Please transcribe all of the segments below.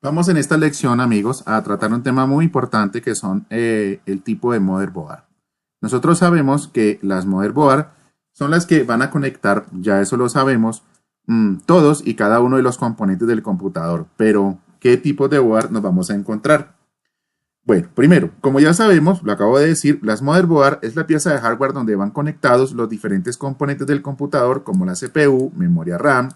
Vamos en esta lección, amigos, a tratar un tema muy importante que son el tipo de motherboard. Nosotros sabemos que las motherboard son las que van a conectar, ya eso lo sabemos, todos y cada uno de los componentes del computador. Pero, ¿qué tipo de board nos vamos a encontrar? Bueno, primero, como ya sabemos, lo acabo de decir, las motherboard es la pieza de hardware donde van conectados los diferentes componentes del computador como la CPU, memoria RAM,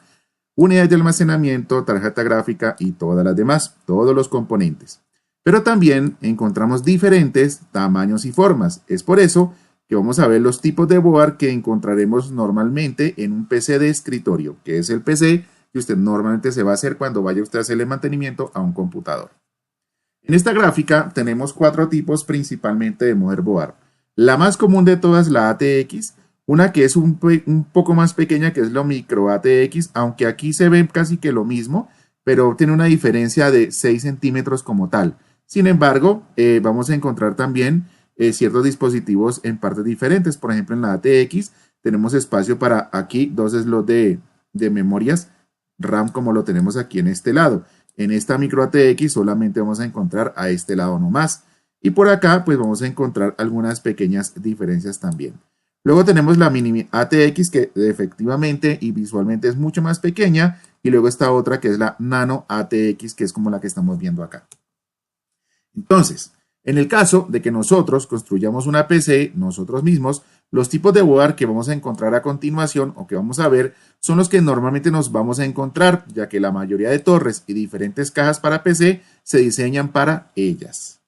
unidades de almacenamiento, tarjeta gráfica y todas las demás, todos los componentes. Pero también encontramos diferentes tamaños y formas. Es por eso que vamos a ver los tipos de board que encontraremos normalmente en un PC de escritorio, que es el PC que usted normalmente se va a hacer cuando vaya usted a hacerle mantenimiento a un computador. En esta gráfica tenemos 4 tipos principalmente de motherboard. La más común de todas, la ATX, una que es un poco más pequeña, que es la micro ATX, aunque aquí se ve casi que lo mismo, pero tiene una diferencia de 6 centímetros como tal. Sin embargo, vamos a encontrar también ciertos dispositivos en partes diferentes. Por ejemplo, en la ATX tenemos espacio para aquí 2 slots de memorias RAM como lo tenemos aquí en este lado. En esta micro ATX solamente vamos a encontrar a este lado nomás. Y por acá pues vamos a encontrar algunas pequeñas diferencias también. Luego tenemos la mini ATX que efectivamente y visualmente es mucho más pequeña. Y luego esta otra que es la nano ATX que es como la que estamos viendo acá. Entonces, en el caso de que nosotros construyamos una PC nosotros mismos, los tipos de board que vamos a encontrar a continuación o que vamos a ver son los que normalmente nos vamos a encontrar, ya que la mayoría de torres y diferentes cajas para PC se diseñan para ellas.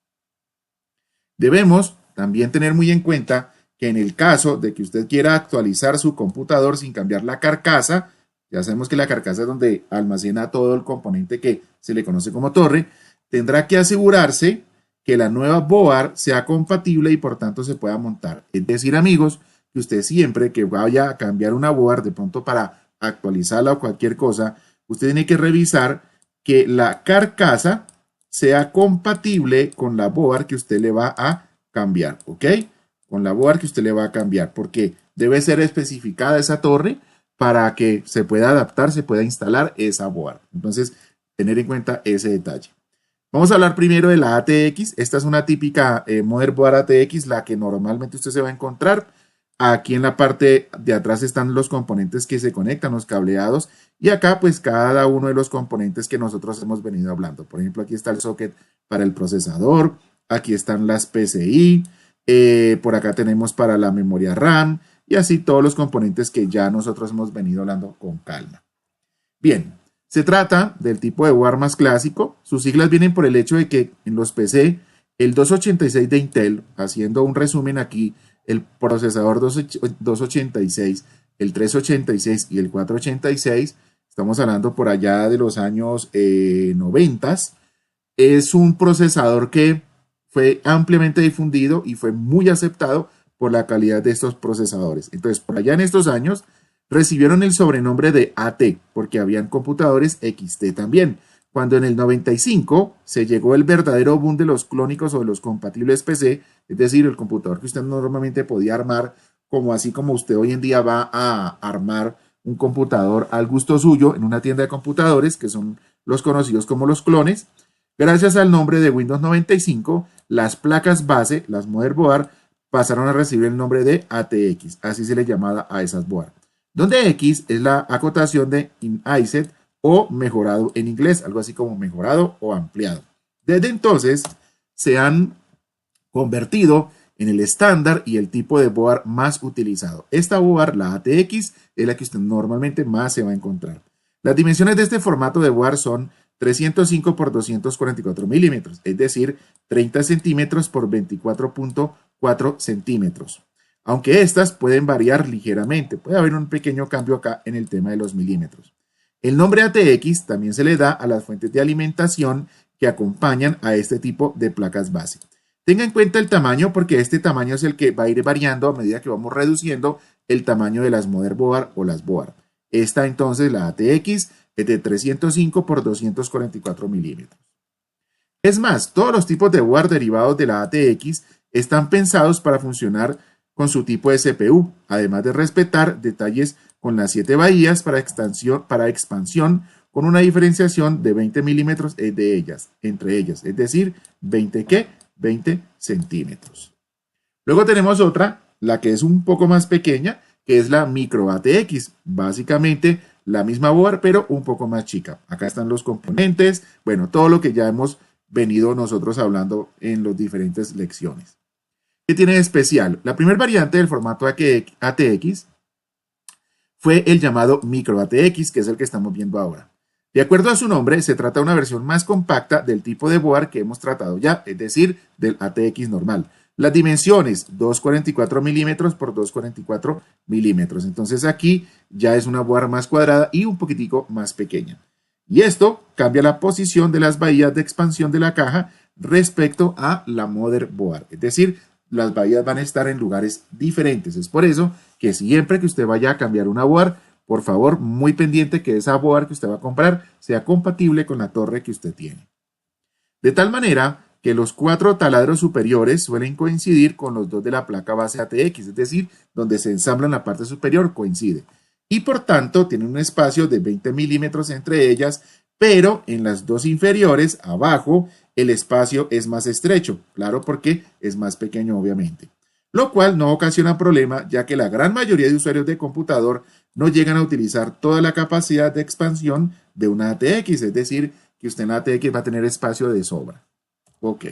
Debemos también tener muy en cuenta que en el caso de que usted quiera actualizar su computador sin cambiar la carcasa, ya sabemos que la carcasa es donde almacena todo el componente que se le conoce como torre, tendrá que asegurarse que la nueva board sea compatible y por tanto se pueda montar. Es decir, amigos, que usted siempre que vaya a cambiar una board de pronto para actualizarla o cualquier cosa, usted tiene que revisar que la carcasa sea compatible con la board que usted le va a cambiar, ¿ok? Con la board que usted le va a cambiar, porque debe ser especificada esa torre para que se pueda adaptar, se pueda instalar esa board. Entonces, tener en cuenta ese detalle. Vamos a hablar primero de la ATX. Esta es una típica motherboard ATX, la que normalmente usted se va a encontrar. Aquí en la parte de atrás están los componentes que se conectan, los cableados. Y acá pues cada uno de los componentes que nosotros hemos venido hablando. Por ejemplo, aquí está el socket para el procesador. Aquí están las PCI. Por acá tenemos para la memoria RAM. Y así todos los componentes que ya nosotros hemos venido hablando con calma. Bien. Se trata del tipo de board más clásico. Sus siglas vienen por el hecho de que en los PC, el 286 de Intel, haciendo un resumen aquí, el procesador 286, el 386 y el 486, estamos hablando por allá de los años 90, es un procesador que fue ampliamente difundido y fue muy aceptado por la calidad de estos procesadores. Entonces, por allá en estos años, recibieron el sobrenombre de AT porque habían computadores XT también. Cuando en el 95 se llegó el verdadero boom de los clónicos o de los compatibles PC, es decir, el computador que usted normalmente podía armar, como así como usted hoy en día va a armar un computador al gusto suyo en una tienda de computadores, que son los conocidos como los clones. Gracias al nombre de Windows 95, las placas base, las motherboard, pasaron a recibir el nombre de ATX, así se le llamaba a esas board, donde X es la acotación de Enhanced o mejorado en inglés, algo así como mejorado o ampliado. Desde entonces se han convertido en el estándar y el tipo de board más utilizado. Esta board, la ATX, es la que usted normalmente más se va a encontrar. Las dimensiones de este formato de board son 305 por 244 milímetros, es decir, 30 centímetros por 24.4 centímetros. Aunque estas pueden variar ligeramente, puede haber un pequeño cambio acá en el tema de los milímetros. El nombre ATX también se le da a las fuentes de alimentación que acompañan a este tipo de placas base. Tenga en cuenta el tamaño porque este tamaño es el que va a ir variando a medida que vamos reduciendo el tamaño de las motherboard o las board. Esta entonces, la ATX, es de 305 por 244 milímetros. Es más, todos los tipos de board derivados de la ATX están pensados para funcionar con su tipo de CPU, además de respetar detalles con las 7 bahías para expansión con una diferenciación de 20 milímetros entre ellas, es decir, 20 ¿qué? 20 centímetros. Luego tenemos otra, la que es un poco más pequeña, que es la micro ATX, básicamente la misma board, pero un poco más chica. Acá están los componentes, bueno, todo lo que ya hemos venido nosotros hablando en las diferentes lecciones. ¿Qué tiene de especial? La primera variante del formato ATX fue el llamado micro ATX, que es el que estamos viendo ahora. De acuerdo a su nombre, se trata de una versión más compacta del tipo de board que hemos tratado ya, es decir, del ATX normal. Las dimensiones, 244 milímetros por 244 milímetros. Entonces aquí ya es una board más cuadrada y un poquitico más pequeña. Y esto cambia la posición de las bahías de expansión de la caja respecto a la motherboard. Es decir, las bahías van a estar en lugares diferentes. Es por eso que siempre que usted vaya a cambiar una board, por favor, muy pendiente que esa board que usted va a comprar sea compatible con la torre que usted tiene. De tal manera que los 4 taladros superiores suelen coincidir con los 2 de la placa base ATX, es decir, donde se ensambla en la parte superior coincide. Y por tanto tienen un espacio de 20 milímetros entre ellas, pero en las 2 inferiores, abajo, el espacio es más estrecho, claro, porque es más pequeño obviamente. Lo cual no ocasiona problema, ya que la gran mayoría de usuarios de computador no llegan a utilizar toda la capacidad de expansión de una ATX, es decir, que usted en la ATX va a tener espacio de sobra. Ok.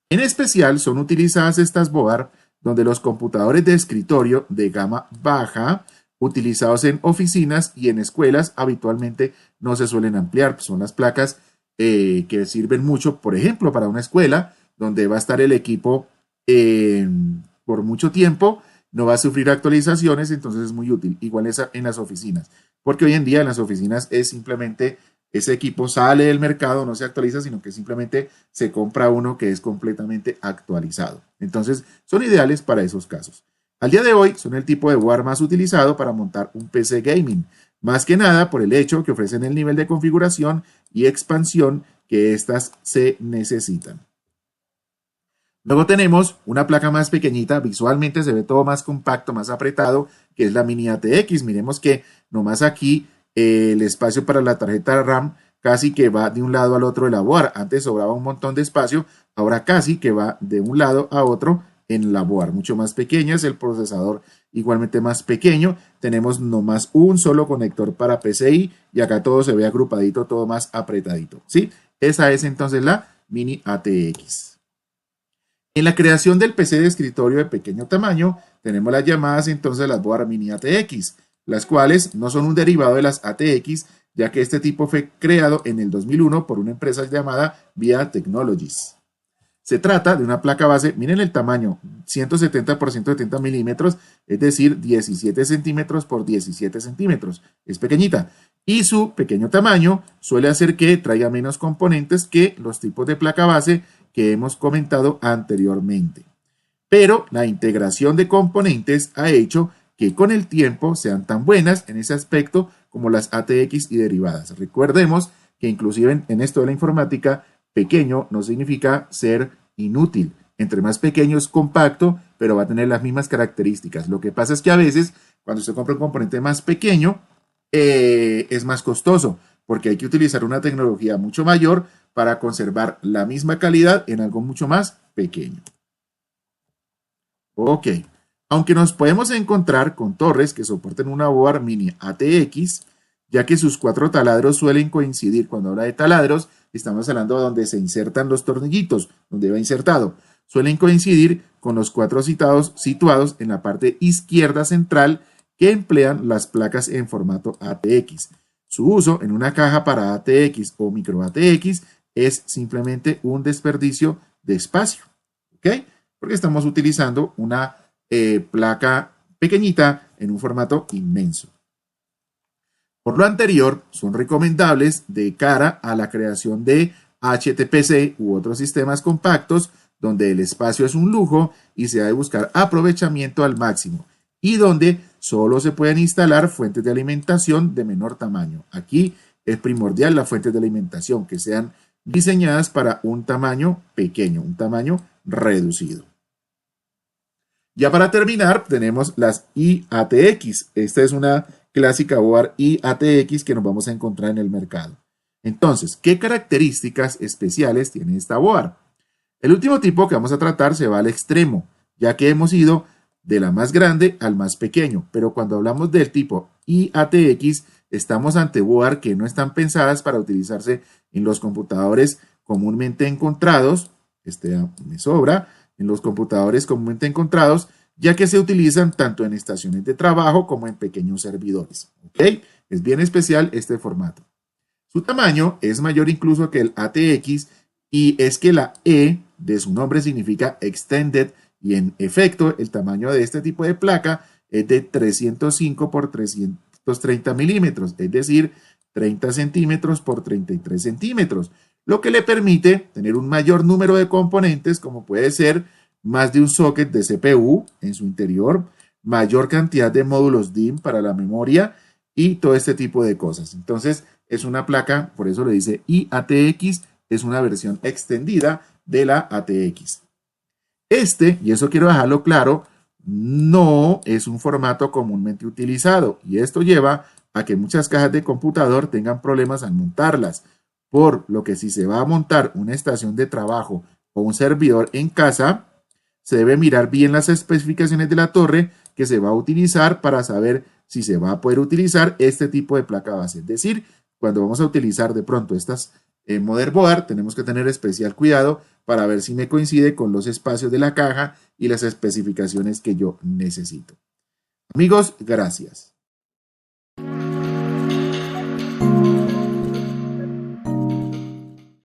En especial son utilizadas estas board donde los computadores de escritorio de gama baja utilizados en oficinas y en escuelas habitualmente no se suelen ampliar. Son las placas que sirven mucho, por ejemplo, para una escuela donde va a estar el equipo por mucho tiempo, no va a sufrir actualizaciones, entonces es muy útil. Igual en las oficinas, porque hoy en día en las oficinas es simplemente ese equipo sale del mercado, no se actualiza, sino que simplemente se compra uno que es completamente actualizado. Entonces, son ideales para esos casos. Al día de hoy, son el tipo de board más utilizado para montar un PC gaming, más que nada por el hecho que ofrecen el nivel de configuración y expansión que éstas se necesitan. Luego tenemos una placa más pequeñita, visualmente se ve todo más compacto, más apretado, que es la Mini ATX. Miremos que nomás aquí el espacio para la tarjeta RAM casi que va de un lado al otro de la board. Antes sobraba un montón de espacio, ahora casi que va de un lado a otro en la board. Mucho más pequeña, es el procesador igualmente más pequeño. Tenemos nomás un solo conector para PCI y acá todo se ve agrupadito, todo más apretadito, ¿sí? Esa es entonces la Mini ATX. En la creación del PC de escritorio de pequeño tamaño, tenemos las llamadas entonces las board Mini ATX, las cuales no son un derivado de las ATX, ya que este tipo fue creado en el 2001 por una empresa llamada VIA Technologies. Se trata de una placa base, miren el tamaño, 170 por 170 milímetros, es decir, 17 centímetros por 17 centímetros. Es pequeñita. Y su pequeño tamaño suele hacer que traiga menos componentes que los tipos de placa base que hemos comentado anteriormente. Pero la integración de componentes ha hecho que con el tiempo sean tan buenas en ese aspecto como las ATX y derivadas. Recordemos que inclusive en esto de la informática, pequeño no significa ser inútil. Entre más pequeño es compacto, pero va a tener las mismas características. Lo que pasa es que a veces, cuando usted compra un componente más pequeño, es más costoso, porque hay que utilizar una tecnología mucho mayor para conservar la misma calidad en algo mucho más pequeño. Ok, aunque nos podemos encontrar con torres que soporten una board Mini ATX, ya que sus 4 taladros suelen coincidir. Cuando habla de taladros, estamos hablando de donde se insertan los tornillitos, donde va insertado. Suelen coincidir con los 4 situados en la parte izquierda central que emplean las placas en formato ATX. Su uso en una caja para ATX o micro ATX es simplemente un desperdicio de espacio, ¿ok? Porque estamos utilizando una placa pequeñita en un formato inmenso. Por lo anterior, son recomendables de cara a la creación de HTPC u otros sistemas compactos donde el espacio es un lujo y se ha de buscar aprovechamiento al máximo y donde solo se pueden instalar fuentes de alimentación de menor tamaño. Aquí es primordial las fuentes de alimentación que sean diseñadas para un tamaño pequeño, un tamaño reducido. Ya para terminar, tenemos las IATX. Esta es una clásica board IATX que nos vamos a encontrar en el mercado. Entonces, ¿qué características especiales tiene esta board? El último tipo que vamos a tratar se va al extremo, ya que hemos ido de la más grande al más pequeño, pero cuando hablamos del tipo IATX, estamos ante board que no están pensadas para utilizarse en los computadores comúnmente encontrados, me sobra, en los computadores comúnmente encontrados, ya que se utilizan tanto en estaciones de trabajo como en pequeños servidores. ¿Ok? Es bien especial este formato. Su tamaño es mayor incluso que el ATX y es que la E de su nombre significa Extended y en efecto el tamaño de este tipo de placa es de 305 por 330 milímetros, es decir, 30 centímetros por 33 centímetros, lo que le permite tener un mayor número de componentes como puede ser más de un socket de CPU en su interior, mayor cantidad de módulos DIMM para la memoria y todo este tipo de cosas. Entonces, es una placa, por eso le dice IATX, es una versión extendida de la ATX. Y eso quiero dejarlo claro, no es un formato comúnmente utilizado y esto lleva a que muchas cajas de computador tengan problemas al montarlas, por lo que si se va a montar una estación de trabajo o un servidor en casa, se debe mirar bien las especificaciones de la torre que se va a utilizar para saber si se va a poder utilizar este tipo de placa base. Es decir, cuando vamos a utilizar de pronto estas motherboard, tenemos que tener especial cuidado para ver si me coincide con los espacios de la caja y las especificaciones que yo necesito. Amigos, gracias.